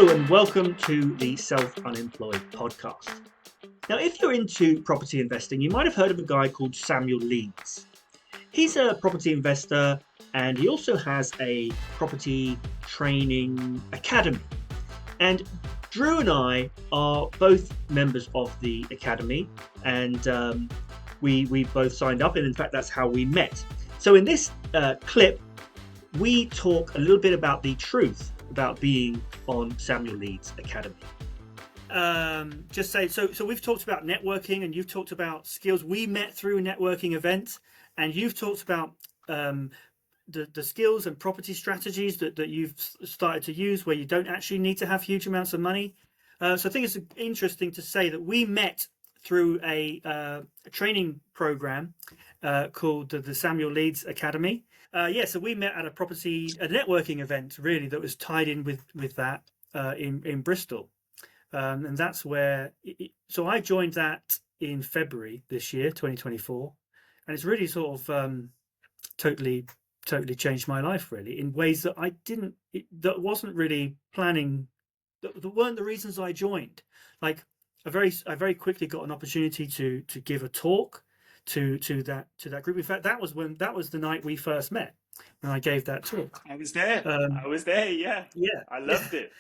Hello and welcome to the Self-Unemployed Podcast. Now, if you're into property investing, you might have heard of a guy called Samuel Leeds. He's a property investor and he also has a property training academy. And Drew and I are both members of the academy, and we both signed up, and in fact that's how we met. So in this clip, we talk a little bit about the truth about being on Samuel Leeds Academy. So we've talked about networking, and you've talked about skills. We met through a networking event, and you've talked about the skills and property strategies that you've started to use where you don't actually need to have huge amounts of money. So I think it's interesting to say that we met through a training program called the Samuel Leeds Academy. So we met at a networking event, really, that was tied in with that in Bristol. And that's where, so I joined that in February this year, 2024. And it's really sort of totally changed my life, really, in ways that that wasn't really planning, that weren't the reasons I joined. Like, I very quickly got an opportunity to give a talk to that group. In fact, that was the night we first met, when I gave that talk. I was there. Yeah. I loved it.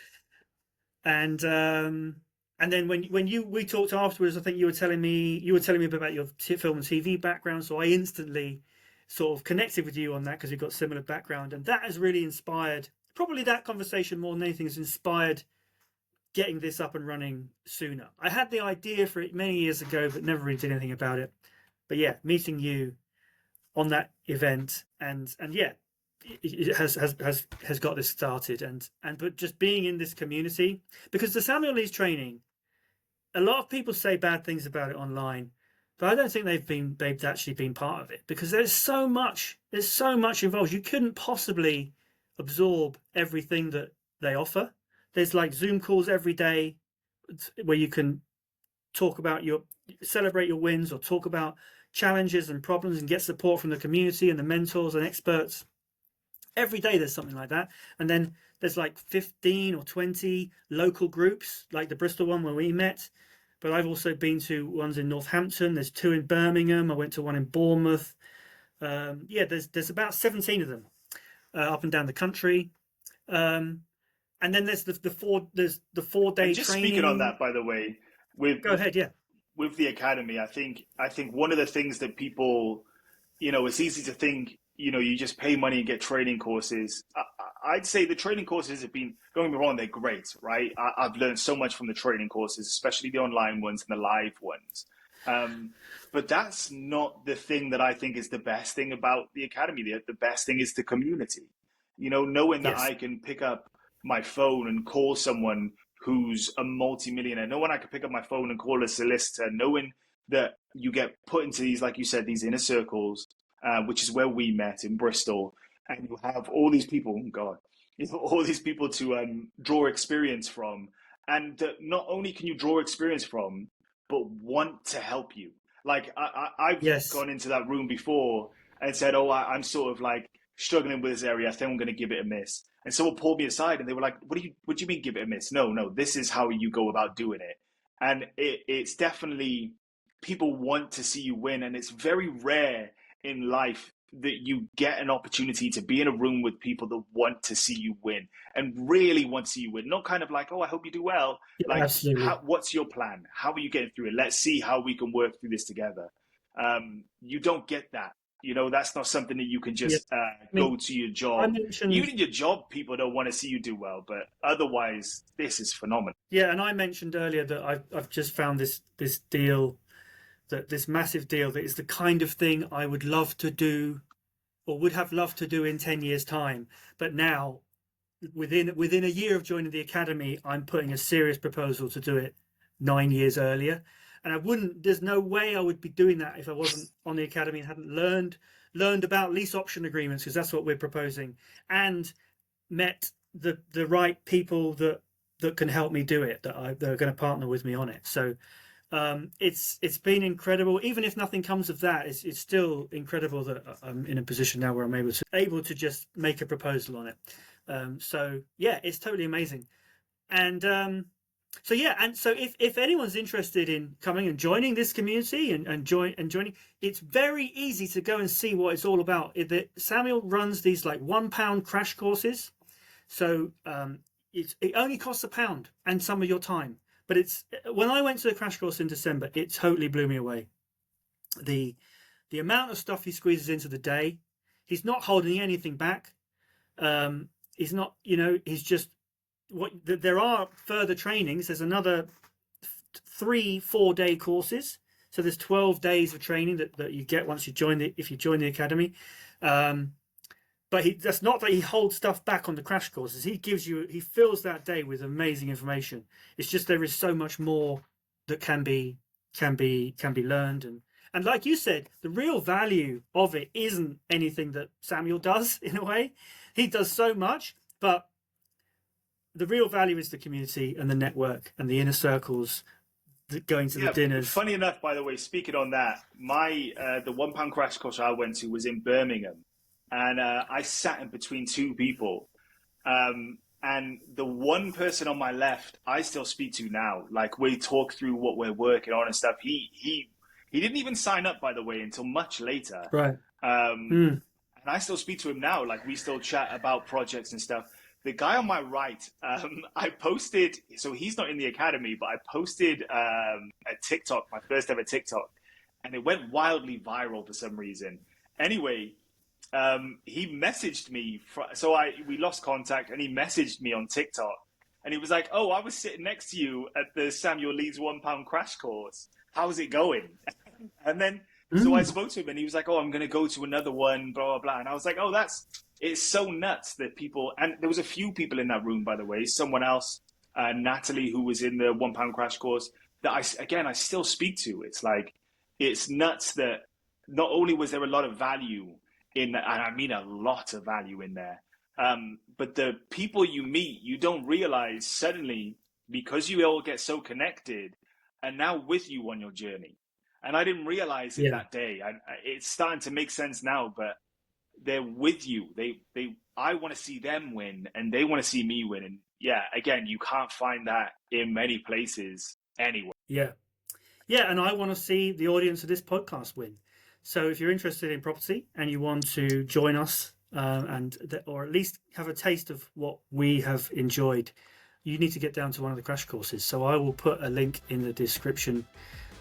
And then when we talked afterwards, I think you were telling me about your film and TV background. So I instantly sort of connected with you on that because we've got similar background, and that has really inspired. Probably that conversation more than anything has inspired getting this up and running sooner. I had the idea for it many years ago, but never really did anything about it. But yeah, meeting you on that event and yeah, it has got this started, but just being in this community, because the Samuel Leeds training, a lot of people say bad things about it online, but I don't think they've actually been part of it, because there's so much involved. You couldn't possibly absorb everything that they offer. There's like Zoom calls every day where you can celebrate your wins, or talk about challenges and problems, and get support from the community and the mentors and experts. Every day there's something like that. And then there's like 15 or 20 local groups, like the Bristol one where we met. But I've also been to ones in Northampton. There's 2 in Birmingham. I went to one in Bournemouth. There's about 17 of them up and down the country. And then there's the 4-day just training. Speaking on that, by the way, Go ahead, yeah. With the academy, I think one of the things that people, it's easy to think, you just pay money and get training courses. I'd say the training courses have been, don't get me wrong, they're great, right? I've learned so much from the training courses, especially the online ones and the live ones. But that's not the thing that I think is the best thing about the academy. The best thing is the community. Knowing that I can pick up my phone and call someone who's a multi-millionaire, knowing I can pick up my phone and call a solicitor, knowing that you get put into these, like you said, these inner circles, which is where we met in Bristol, and you have all these people, all these people to draw experience from, and not only can you draw experience from, but want to help you. Like I've gone into that room before and said, I'm sort of like struggling with this area. I think I'm going to give it a miss. And someone pulled me aside and they were like, what do you mean give it a miss? No, this is how you go about doing it. And it's definitely, people want to see you win. And it's very rare in life that you get an opportunity to be in a room with people that want to see you win and really want to see you win. Not kind of like, I hope you do well. Yeah, like, what's your plan? How are you getting through it? Let's see how we can work through this together. You don't get that. That's not something that you can just go to your job. Even in your job, people don't want to see you do well, but otherwise, this is phenomenal. Yeah, and I mentioned earlier that I've just found this deal, this massive deal, that is the kind of thing I would love to do, or would have loved to do in 10 years' time. But now, within a year of joining the academy, I'm putting a serious proposal to do it 9 years earlier. And there's no way I would be doing that if I wasn't on the academy and hadn't learned about lease option agreements, because that's what we're proposing, and met the right people that can help me do it, that are going to partner with me on it. So it's been incredible. Even if nothing comes of that, it's still incredible that I'm in a position now where I'm able to just make a proposal on it. So yeah, it's totally amazing. So yeah, and so if anyone's interested in coming and joining this community and joining, it's very easy to go and see what it's all about. Samuel runs these like £1 crash courses, so it only costs £1 and some of your time. But when I went to the crash course in December, it totally blew me away. The amount of stuff he squeezes into the day, he's not holding anything back. He's not, he's just. There are further trainings. There's another 3-4 day courses. So there's 12 days of training that you get once if you join the academy. But that's not that he holds stuff back on the crash courses. He fills that day with amazing information. It's just there is so much more that can be learned. And like you said, the real value of it isn't anything that Samuel does in a way. He does so much, but the real value is the community and the network and the inner circles, going to the dinners. Funny enough, by the way, speaking on that, the £1 crash course I went to was in Birmingham, and I sat in between two people, and the one person on my left I still speak to now. Like, we talk through what we're working on and stuff. He didn't even sign up, by the way, until much later. Right. And I still speak to him now. Like, we still chat about projects and stuff. The guy on my right, I posted, so he's not in the academy, but I posted a TikTok, my first ever TikTok, and it went wildly viral for some reason. Anyway, he messaged me, we lost contact, and he messaged me on TikTok, and he was like, "Oh, I was sitting next to you at the Samuel Leeds £1 crash course. How's it going?" And then, so I spoke to him, and he was like, "Oh, I'm going to go to another one, blah, blah, blah." And I was like, "Oh, it's so nuts that people," and there was a few people in that room, by the way, someone else, Natalie, who was in the £1 crash course, that I still speak to. It's like, it's nuts that not only was there a lot of value in, and I mean a lot of value in there, but the people you meet, you don't realize suddenly, because you all get so connected, and now with you on your journey. And I didn't realize it that day. It's starting to make sense now, but they're with you. I want to see them win, and they want to see me win. And yeah, again, you can't find that in many places anywhere. Yeah. And I want to see the audience of this podcast win. So if you're interested in property and you want to join us, or at least have a taste of what we have enjoyed, you need to get down to one of the crash courses. So I will put a link in the description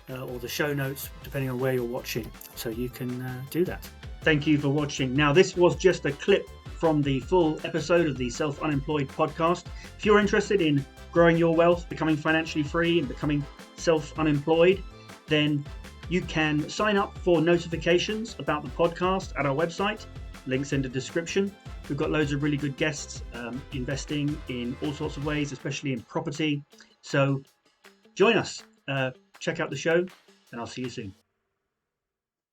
or the show notes, depending on where you're watching, so you can do that. Thank you for watching. Now, this was just a clip from the full episode of the Self-Unemployed Podcast. If you're interested in growing your wealth, becoming financially free, and becoming self-unemployed, then you can sign up for notifications about the podcast at our website. Links in the description. We've got loads of really good guests investing in all sorts of ways, especially in property. So join us, check out the show, and I'll see you soon.